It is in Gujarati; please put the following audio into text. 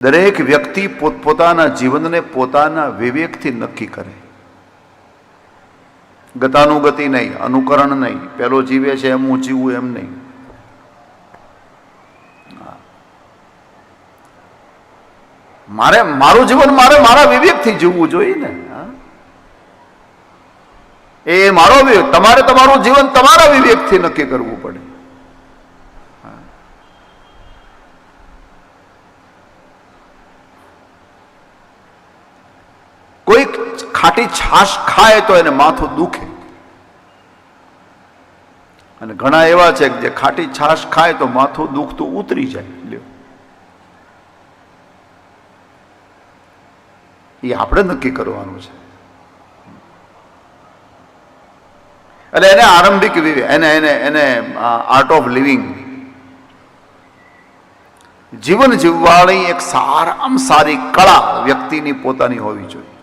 દરેક વ્યક્તિ પોતપોતાના જીવનને પોતાના વિવેકથી નક્કી કરે. ગતાનુગતિ નહીં, અનુકરણ નહીં, પેલો જીવે છે એમ હું જીવું એમ નહીં. મારું જીવન મારા વિવેકથી જીવવું જોઈએ ને. એ મારો વિવેક. તમારે તમારું જીવન તમારા વિવેકથી નક્કી કરવું પડે. કોઈ ખાટી છાશ ખાય તો એને માથું દુખે, અને ઘણા એવા છે કે જે ખાટી છાશ ખાય તો માથું દુખતું ઉતરી જાય. લ્યો, એ આપણે નક્કી કરવાનું છે. એટલે એને આરંભિક એને આર્ટ ઓફ લિવિંગ, જીવન જીવવાળી એક સારામાં સારી કળા વ્યક્તિની પોતાની હોવી જોઈએ.